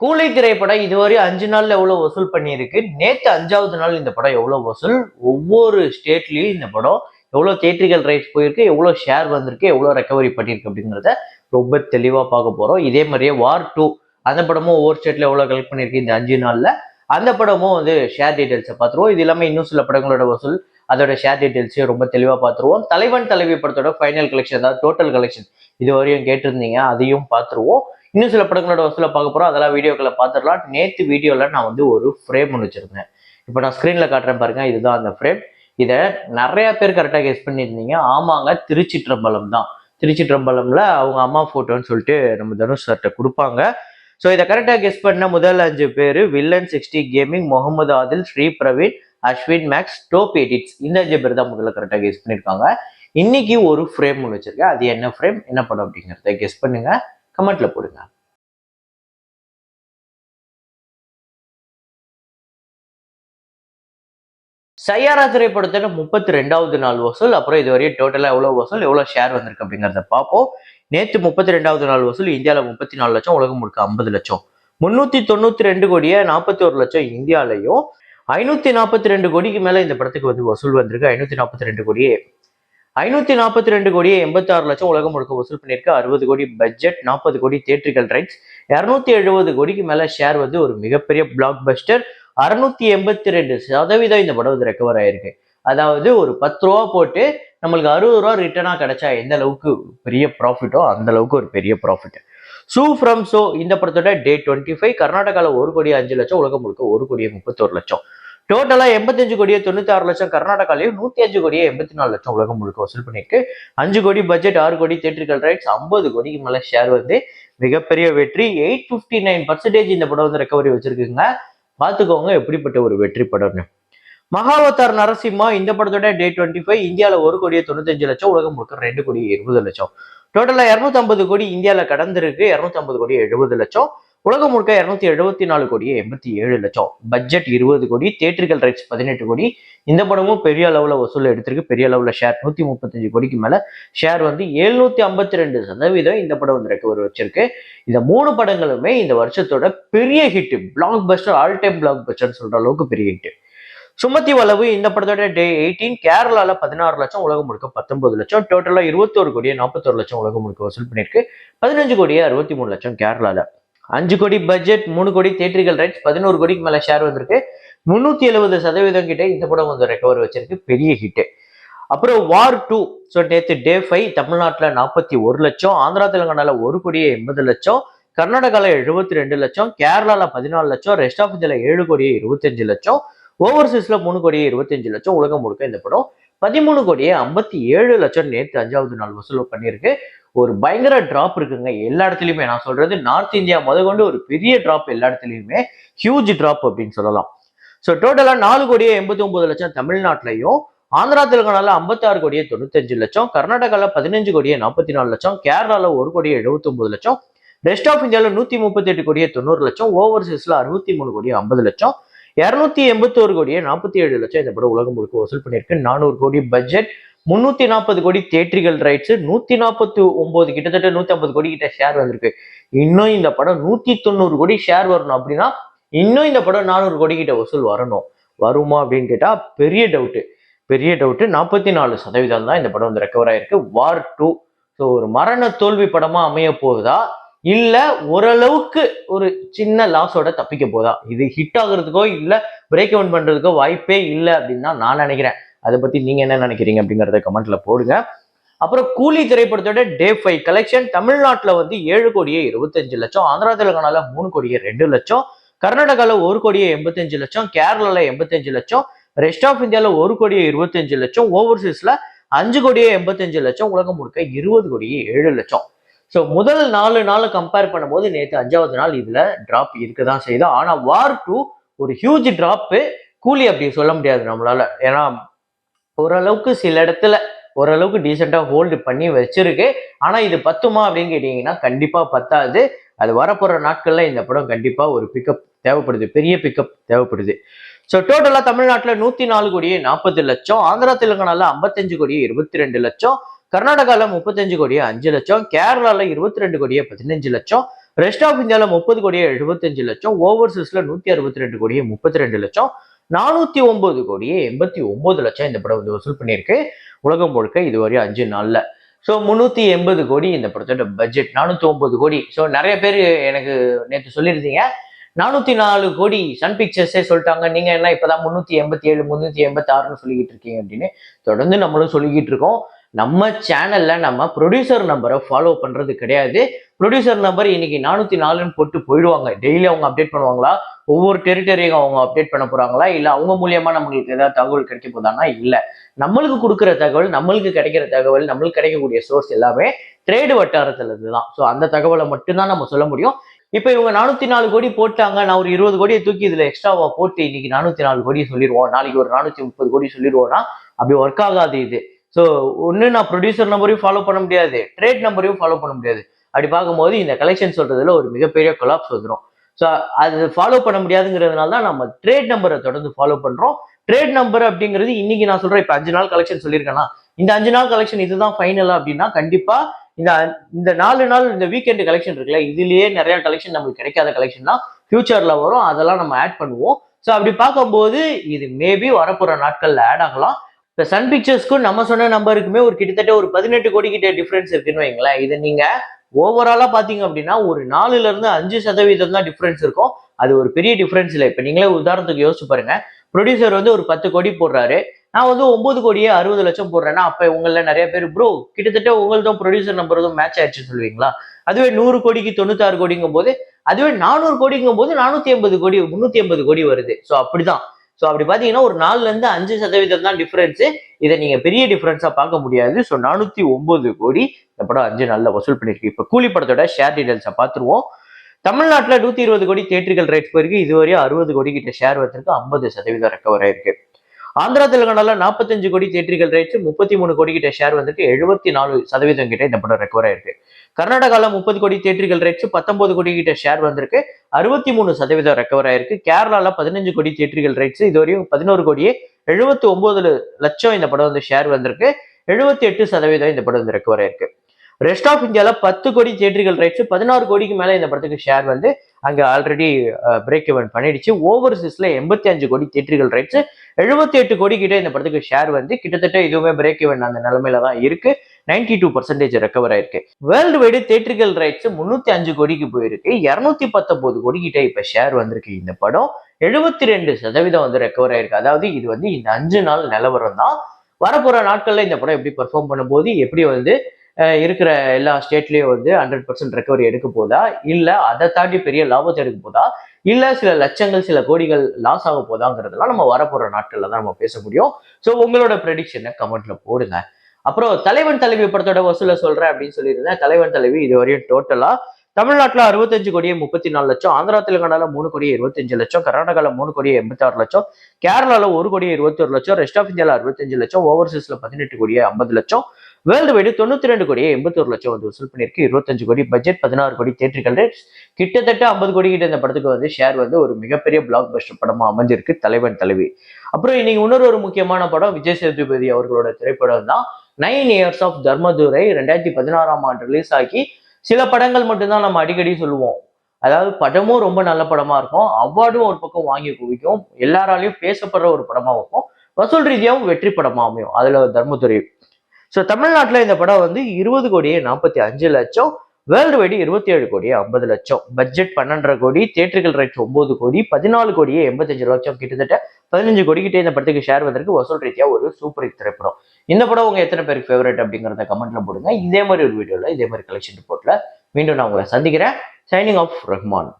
கூலி திரைப்படம் இதுவரை 5 நாள்ல எவ்வளவு வசூல் பண்ணியிருக்கு, நேத்து 5வது நாள் இந்த படம் எவ்வளவு வசூல், ஒவ்வொரு ஸ்டேட்லயும் இந்த படம் எவ்வளவு தியேட்ரிக்கல் ரைட்ஸ் போயிருக்கு, எவ்வளவு ஷேர் வந்திருக்கு, எவ்வளவு ரெக்கவரி பண்ணிருக்கு அப்படிங்கிறத ரொம்ப தெளிவா பார்க்க போறோம். இதே மாதிரியே வார் 2 அந்த படமும் ஒவ்வொரு ஸ்டேட்ல எவ்வளவு கலெக்ட் பண்ணிருக்கு இந்த 5 நாள்ல, அந்த படமும் வந்து ஷேர் டீடைல்ஸை பார்த்துருவோம். இது இல்லாம இன்னும் சில படங்களோட வசூல் அதோட ஷேர் டீடைல்ஸையும் ரொம்ப தெளிவா பார்த்துருவோம். தலைவன் தலைவி படத்தோட ஃபைனல் கலெக்ஷன், அதாவது டோட்டல் கலெக்ஷன் இது வரையும் கேட்டிருந்தீங்க, அதையும் பார்த்துருவோம். இன்னும் சில படங்களோட வசூலை பார்க்க போறோம், அதெல்லாம் வீடியோக்களை பார்த்துடலாம். நேத்து வீடியோல நான் வந்து ஒரு ஃப்ரேம் ஒன்று வச்சிருந்தேன். இப்போ நான் ஸ்கிரீன்ல காட்டுறேன் பாருங்க, இதுதான் அந்த ஃப்ரேம். இதை நிறைய பேர் கரெக்டாக கெஸ் பண்ணியிருந்தீங்க. ஆமாங்க, திருச்சிற்றம்பலம் தான். திருச்சிற்றம்பலம்ல அவங்க அம்மா போட்டோன்னு சொல்லிட்டு நம்ம தனுஷ் சார்ட்ட கொடுப்பாங்க. ஸோ இதை கரெக்டாக கெஸ் பண்ண முதல் 5 பேர் villain 60 gaming, Mohammed Adil, Sri Praveen, Ashwin Max, dope edits. இந்த 5 பேர் தான் முதல்ல கரெக்டாக கெஸ் பண்ணியிருக்காங்க. இன்னைக்கு ஒரு ஃப்ரேம் ஒன்று வச்சிருக்கேன். அது என்ன ஃப்ரேம், என்ன படம் அப்படிங்கிறத கெஸ் பண்ணுங்க, கமெண்ட்ல போடுங்க. சையாரா திரைப்படத்தோட 32வது நாள் வசூல், அப்புறம் இதுவரையும் டோட்டலா எவ்வளவு வசூல், எவ்வளவு ஷேர் வந்திருக்கு அப்படிங்கிறத பார்ப்போம். நேத்து 32வது நாள் வசூல் இந்தியாவில 34 லட்சம், உலகம் முழுக்க 50 லட்சம். 392 கோடியே 41 லட்சம் இந்தியாலையும், 542 கோடிக்கு மேல இந்த படத்துக்கு வந்து வசூல் வந்திருக்கு. 542 கோடியே 86 லட்சம் உலகம் முழுக்க வசூல் பண்ணியிருக்கு. 60 கோடி பட்ஜெட், 40 கோடி தியேட்ரிக்கல் ரைட்ஸ், 270 கோடிக்கு மேல ஷேர் வந்து ஒரு மிகப்பெரிய பிளாக் பஸ்டர். 682% இந்த படம் வந்து ரெக்கவர் ஆயிருக்கு. அதாவது ஒரு 10 ரூபா போட்டு நம்மளுக்கு 60 ரூபா ரிட்டர்னா கிடைச்சா எந்த அளவுக்கு பெரிய ப்ராஃபிட்டோ அந்த அளவுக்கு ஒரு பெரிய ப்ராஃபிட். சூ ஃப்ரம் ஷோ இந்த படத்தோட டே 25 கர்நாடகாவில் 1 கோடி 5 லட்சம், உலகம் முழுக்க 1 கோடியே 31 லட்சம். டோட்டலா 85 கோடியே 96 லட்சம் கர்நாடகாலையும், 105 கோடியே 84 லட்சம் உலகம் முழுக்க வசூல் பண்ணிருக்கு. 5 கோடி பட்ஜெட், 6 கோடி தியேட்ரிக்கல் ரைட்ஸ், 50 கோடிக்கு மேல ஷேர் வந்து மிகப்பெரிய வெற்றி. 859% இந்த படம் வந்து ரெக்கவரி வச்சிருக்குங்க. பார்த்துக்கோங்க எப்படிப்பட்ட ஒரு வெற்றி படம்னு. மகாவதார் நரசிம்மா இந்த படத்தோட டே 25 இந்தியாவில் 1 கோடியே 95 லட்சம், உலகம் முழுக்க 2 கோடியே 20 லட்சம். டோட்டலா 250 கோடி இந்தியாவில் கடந்திருக்கு. 250 கோடியே 70 லட்சம், உலகம் முழுக்க 274 கோடியே 87 லட்சம். பட்ஜெட் 20 கோடி, தியேட்ரிக்கல் ரைட்ஸ் 18 கோடி. இந்த படமும் பெரிய அளவுல வசூல் எடுத்திருக்கு. பெரிய அளவுல ஷேர் 135 கோடிக்கு மேல ஷேர் வந்து 752% இந்த படம் வந்து ரெக்கவர் வச்சிருக்கு. இந்த 3 படங்களுமே இந்த வருஷத்தோட பெரிய hit, black Bastar, all time black Bastar சொல்ற அளவுக்கு பெரிய ஹிட். சுமதி வளவு இந்த படத்தோட டே 18 கேரளால 16 லட்சம், உலகம் முழுக்க 19 லட்சம். டோட்டலா 21 கோடியே 41 லட்சம் உலகம் முழுக்க வசூல் பண்ணிருக்கு. 15 கோடியே 63 லட்சம் கேரளால. 5 கோடி பட்ஜெட், 3 கோடி தியேட்ரிக்கல் ரைட்ஸ், 11 கோடிக்கு மேல ஷேர் வந்திருக்கு. 370% கிட்ட இந்த படம் வந்து ரெக்கவர் வச்சிருக்கு. பெரிய ஹிட். அப்புறம் வார் 2 ஸோ நேற்று டே 5 தமிழ்நாட்டில் 41 லட்சம், ஆந்திரா தெலுங்கானால 1 கோடியே 80 லட்சம், கர்நாடகாவில் 72 லட்சம், கேரளால 14 லட்சம், ரெஸ்ட் ஆஃப் இந்தியாவில் 7 கோடியே 25 லட்சம், ஓவர்சீஸ்ல 3 கோடியே 25 லட்சம். உலகம் முழுக்க இந்த படம் 13 கோடியே 57 லட்சம் நேற்று 5வது நாள் வசூல் பண்ணியிருக்கு. ஒரு பயங்கர டிராப் இருக்குங்க எல்லா இடத்துலயுமே. நான் சொல்றது நார்த் இந்தியா முதற்கொண்டு ஒரு பெரிய டிராப், எல்லா இடத்துலயுமே ஹியூஜ் டிராப் அப்படின்னு சொல்லலாம். ஸோ டோட்டலா 4 கோடியே 89 லட்சம் தமிழ்நாட்டிலையும், ஆந்திரா தெலுங்கானால 56 கோடியே 95 லட்சம், கர்நாடகால 15 கோடியே 44 லட்சம், கேரளால 1 கோடியே 79 லட்சம், ரெஸ்ட் ஆஃப் இந்தியாவில் 138 கோடியே 90 லட்சம், ஓவர்சீஸ்ல 63 கோடியே 50 லட்சம், 281 கோடியே 47 லட்சம் இந்த படம் உலகம் முழுக்க வசூல் பண்ணியிருக்கு. 400 கோடி பட்ஜெட், 340 கோடி தியேட்ரிக்கல் ரைட்ஸ், 149 கிட்டத்தட்ட 150 கோடி கிட்ட ஷேர் வந்திருக்கு. இன்னும் இந்த படம் 190 கோடி ஷேர் வரணும் அப்படின்னா இன்னும் இந்த படம் 400 கோடி கிட்ட வசூல் வரணும். வருமா அப்படின்னு கேட்டா பெரிய டவுட்டு. 44% தான் இந்த படம் வந்து ரெக்கவர் ஆயிருக்கு. வார் 2 ஸோ ஒரு மரண தோல்வி படமா அமைய போகுதா, இல்ல ஓரளவுக்கு ஒரு சின்ன லாஸோட தப்பிக்க போதா? இது ஹிட் ஆகுறதுக்கோ இல்ல பிரேக் அவுட் பண்றதுக்கோ வாய்ப்பே இல்லை அப்படின்னு தான் நான் நினைக்கிறேன். அதை பத்தி நீங்க என்ன நினைக்கிறீங்க அப்படிங்கறத கமெண்ட்ல போடுங்க. அப்புறம் கூலி திரைப்படத்தோட டே 5 கலெக்ஷன் தமிழ்நாட்டுல வந்து 7 கோடியே 25 லட்சம், ஆந்திரா தெலுங்கானால 3 கோடியே 2 லட்சம், கர்நாடகால 1 கோடியே 85 லட்சம், கேரளால 85 லட்சம், ரெஸ்ட் ஆஃப் இந்தியால 1 கோடியே 25 லட்சம், ஓவர்சீஸ்ல 5 கோடியே 85 லட்சம், உலகம் முழுக்க 20 கோடியே 7 லட்சம். ஸோ முதல் 4 நாள் கம்பேர் பண்ணும்போது நேற்று 5வது நாள் இதுல டிராப் இருக்கதான் செய்யுது. ஆனா வார் 2 ஒரு ஹியூஜ் டிராப். கூலி அப்படி சொல்ல முடியாது நம்மளால. ஏன்னா ஓரளவுக்கு சில இடத்துல ஓரளவுக்கு டீசெண்டா ஹோல்டு பண்ணி வச்சிருக்கு. ஆனா இது பத்துமா அப்படின்னு கேட்டீங்கன்னா கண்டிப்பா பத்தாது. அது வரப்போற நாட்கள்ல இந்த படம் கண்டிப்பா ஒரு பிக்கப் தேவைப்படுது, பெரிய பிக்கப் தேவைப்படுது. ஸோ டோட்டலா தமிழ்நாட்டுல 104 கோடியே 40 லட்சம், ஆந்திரா தெலுங்கானால 55 கோடியே 22 லட்சம், கர்நாடகால 35 கோடியே 5 லட்சம், கேரளால 22 கோடியே 15 லட்சம், ரெஸ்ட் ஆஃப் இந்தியாவில் 30 கோடியே 75 லட்சம், ஓவர்சீஸ்ல 162 கோடியே 32 லட்சம், 409 கோடியே 89 லட்சம் இந்த படம் வந்து வசூல் பண்ணியிருக்கு உலகம் முழுக்க இதுவரை 5 நாள்ல. ஸோ 380 கோடி இந்த படத்தோட பட்ஜெட், 409 கோடி. ஸோ நிறைய பேர் எனக்கு நேற்று சொல்லியிருந்தீங்க 404 கோடி சன் பிக்சர்ஸே சொல்லிட்டாங்க, நீங்க என்ன இப்பதான் 387 386ன்னு சொல்லிக்கிட்டு இருக்கீங்க அப்படின்னு தொடர்ந்து நம்மளும் சொல்லிக்கிட்டு இருக்கோம். நம்ம சேனல்ல நம்ம ப்ரொடியூசர் நம்பரை ஃபாலோ பண்றது கிடையாது. ப்ரொடியூசர் நம்பர் இன்னைக்கு 404ன்னு போட்டு போயிடுவாங்க. டெய்லி அவங்க அப்டேட் பண்ணுவாங்களா, ஒவ்வொரு டெரிட்டரியும் அவங்க அப்டேட் பண்ண போறாங்களா, இல்ல அவங்க மூலியமா நம்மளுக்கு ஏதாவது தகவல் கிடைக்க போதானா? இல்ல, நம்மளுக்கு கொடுக்குற தகவல், நம்மளுக்கு கிடைக்கிற தகவல், நம்மளுக்கு கிடைக்கக்கூடிய சோர்ஸ் எல்லாமே ட்ரேடு வட்டாரத்துல இருந்துதான். ஸோ அந்த தகவலை மட்டும்தான் நம்ம சொல்ல முடியும். இப்ப இவங்க 404 கோடி போட்டாங்க, நான் ஒரு 20 கோடியை தூக்கி இதுல எக்ஸ்ட்ராவா போட்டு இன்னைக்கு 404 கோடி சொல்லிடுவோம், நாளைக்கு ஒரு 430 கோடி சொல்லிடுவோம்னா அப்படி ஒர்க் ஆகாது இது. ஸோ ஒன்னு நான் ப்ரொடியூசர் நம்பரையும் ஃபாலோ பண்ண முடியாது, ட்ரேட் நம்பரையும் ஃபாலோ பண்ண முடியாது. அப்படி பார்க்கும்போது இந்த கலெக்ஷன் சொல்றதுல ஒரு மிகப்பெரிய கொலாப்ஸ் வந்துடும். ஸோ அது ஃபாலோ பண்ண முடியாதுங்கிறதுனால தான் நம்ம ட்ரேட் நம்பரை தொடர்ந்து ஃபாலோ பண்றோம். ட்ரேட் நம்பர் அப்படிங்கிறது இன்னைக்கு நான் சொல்றேன், இப்ப 5 நாள் கலெக்ஷன் சொல்லியிருக்கேன்னா இந்த 5 நாள் கலெக்ஷன் இதுதான் ஃபைனலா அப்படின்னா கண்டிப்பா இந்த இந்த 4 நாள் இந்த வீக்கெண்ட் கலெக்ஷன் இருக்குல்ல, இதுலயே நிறைய கலெக்ஷன் நமக்கு கிடைக்காத கலெக்ஷன் தான் ஃபியூச்சர்ல வரும், அதெல்லாம் நம்ம ஆட் பண்ணுவோம். ஸோ அப்படி பார்க்கும்போது இது மேபி வரப்போற நாட்கள்ல ஆட் ஆகலாம். இப்போ சன் பிக்சர்ஸ்க்கும் நம்ம சொன்ன நம்பருக்குமே ஒரு கிட்டத்தட்ட ஒரு 18 கோடி கிட்ட டிஃபரன்ஸ் இருக்குன்னு வைங்களேன். இது நீங்க ஓவராலா பாத்தீங்க அப்படின்னா ஒரு 4ல இருந்து 5% தான் டிஃபரன்ஸ் இருக்கும். அது ஒரு பெரிய டிஃபரன்ஸ் இல்லை. இப்ப நீங்களே உதாரணத்துக்கு யோசிச்சு பாருங்க, ப்ரொடியூசர் வந்து ஒரு 10 கோடி போடுறாரு, நான் வந்து 9 கோடியே 60 லட்சம் போடுறேன்னா அப்ப உங்கள நிறைய பேர் ப்ரோ கிட்டத்தட்ட உங்களதும் ப்ரொடியூசர் நம்பரும் மேட்ச் ஆயிடுச்சுன்னு சொல்லுவீங்களா? அதுவே 100 கோடிக்கு 96 கோடிங்கும் போது, அதுவே 400 கோடிங்கும் போது 480 கோடி 380 கோடி வருது. ஸோ அப்படிதான். ஸோ அப்படி பாத்தீங்கன்னா ஒரு 4ல இருந்து 5% தான் டிஃபரன்ஸ். இதை நீங்க பெரிய டிஃபரன்ஸா பார்க்க முடியாது. ஸோ 409 கோடி இந்த படம் 5 நாள்ல வசூல் பண்ணிருக்கு. இப்ப கூலி படத்தோட ஷேர் டீடைல்ஸை பார்த்துருவோம். தமிழ்நாட்டில் 120 கோடி தியேட்டர்கள் ரைட்ஸ் போயிருக்கு, இதுவரை 60 கோடி கிட்ட ஷேர் வந்திருக்கு, 50% ரெக்கவர் ஆயிருக்கு. ஆந்திரா தெலுங்கானால 45 கோடி தியேட்டர்கள் ரைட்ஸ், 33 கோடி கிட்ட ஷேர் வந்துட்டு 74% கிட்ட இந்த படம் ரெக்கவர் ஆயிருக்கு. கர்நாடகால 30 கோடி தியேட்டர்கள் ரைட்ஸ், 19 கோடி கிட்ட ஷேர் வந்திருக்கு, 63% ரெக்கவர் ஆயிருக்கு. கேரளால 15 கோடி தியேட்டர்கள் ரைட்ஸ், இதுவரையும் 11 கோடியே 79 லட்சம் இந்த படம் வந்து ஷேர் வந்திருக்கு, 78% இந்த படம் வந்து ரெக்கவர் ஆயிருக்கு. ரெஸ்ட் ஆஃப் இந்தியால 10 கோடி தியேட்டர்கள் ரைட்ஸ், 16 கோடிக்கு மேல இந்த படத்துக்கு ஷேர் வந்து அங்க ஆல்ரெடி பிரேக் இவன் பண்ணிடுச்சு. ஓவர்சீஸ்ல 85 கோடி தியேட்டர்கள் ரைட்ஸ், 78 கோடி கிட்ட இந்த படத்துக்கு ஷேர் வந்து கிட்டத்தட்ட இதுவுமே பிரேக் இவன் அந்த நிலைமையில தான் இருக்கு. 92% ரெக்கவர் ஆயிருக்கு. வேர்ல்டு வைடு தியேட்டர்கள் ரைட்ஸ் 305 கோடிக்கு போயிருக்கு, 219 கோடி கிட்ட இப்ப ஷேர் வந்திருக்கு. இந்த படம் 72% வந்து ரெக்கவர் ஆயிருக்கு. அதாவது இது வந்து இந்த 5 நாள் நிலவரம் தான். வரப்போற நாட்கள்ல இந்த படம் எப்படி பெர்ஃபார்ம் பண்ணும்போது, எப்படி வந்து இருக்கிற எல்லா ஸ்டேட்லயும் வந்து 100% ரெக்கவரி எடுக்க போதா, இல்ல அதை தாண்டி பெரிய லாபத்தை எடுக்க போதா, இல்ல சில லட்சங்கள் சில கோடிகள் லாஸ் ஆக போதாங்கிறதெல்லாம் நம்ம வரப்போற நாட்கள்ல தான் நம்ம பேச முடியும். ஸோ உங்களோட ப்ரெடிக்ஷனை கமெண்ட்ல போடுங்க. அப்புறம் தலைவன் தலைவி படத்தோட வசூல சொல்றேன் அப்படின்னு சொல்லியிருந்தேன். தலைவன் தலைவி இதுவரையும் டோட்டலா தமிழ்நாட்டுல 65 கோடியே 34 லட்சம், ஆந்திரா தெலுங்கானால 3 கோடியே 25 லட்சம், கர்நாடகால 3 கோடியே 86 லட்சம், கேரளால 1 கோடியே 21 லட்சம், ரெஸ்ட் ஆஃப் இந்தியால 65 லட்சம், ஓவர்சீஸ்ல 18 கோடியே 50 லட்சம், வேர்ல்டு வைடு 92 கோடியே 81 லட்சம் வந்து வசூல் பண்ணிருக்கு. 25 கோடி பட்ஜெட், 16 கோடி தியேட்டர்கள் ரேட்ஸ், கிட்டத்தட்ட 50 கோடி கிட்ட இந்த படத்துக்கு வந்து ஷேர் வந்து ஒரு மிகப்பெரிய பிளாக் பஸ்டர் படமா அமைஞ்சிருக்கு தலைவன் தலைவி. அப்புறம் இன்னைக்கு இன்னொரு முக்கியமான படம் விஜய் சேதுபதி அவர்களோட திரைப்படம் தான் 9 இயர்ஸ் ஆஃப் தர்மதுரை. 2016ஆம் ஆண்டு ரிலீஸ் ஆகி சில படங்கள் மட்டும்தான் நம்ம அடிக்கடி சொல்லுவோம். அதாவது படமும் ரொம்ப நல்ல படமா இருக்கும், அவார்டும் ஒரு பக்கம் வாங்கி குவிக்கும், எல்லாராலையும் பேசப்படுற ஒரு படமா இருக்கும், வசூல் ரீதியாகவும் வெற்றி படமா அமையும். அதுல தர்மதுரை. ஸோ தமிழ்நாட்டில் இந்த படம் வந்து 20 கோடியே 45 லட்சம், வேர்ல்டு வைடு 27 கோடியே 50 லட்சம், பட்ஜெட் 12.5 கோடி, தியேட்டர்கள் ரைட்ஸ் 9 கோடி, 14 கோடியே 85 லட்சம், கிட்டத்தட்ட 15 கோடி கிட்டே இந்த படத்துக்கு ஷேர் வந்திருக்கு. வசூல் ரீதியா ஒரு சூப்பர் ஹிட் திரைப்படம். இந்த படம் உங்க எத்தனை பேருக்கு ஃபேவரட் அப்படிங்கிறத கமெண்ட்ல போடுங்க. இதே மாதிரி ஒரு வீடியோல இதே மாதிரி கலெக்ஷன் ரிப்போர்ட்ல மீண்டும் நான் உங்களை சந்திக்கிறேன். Signing off Rahman.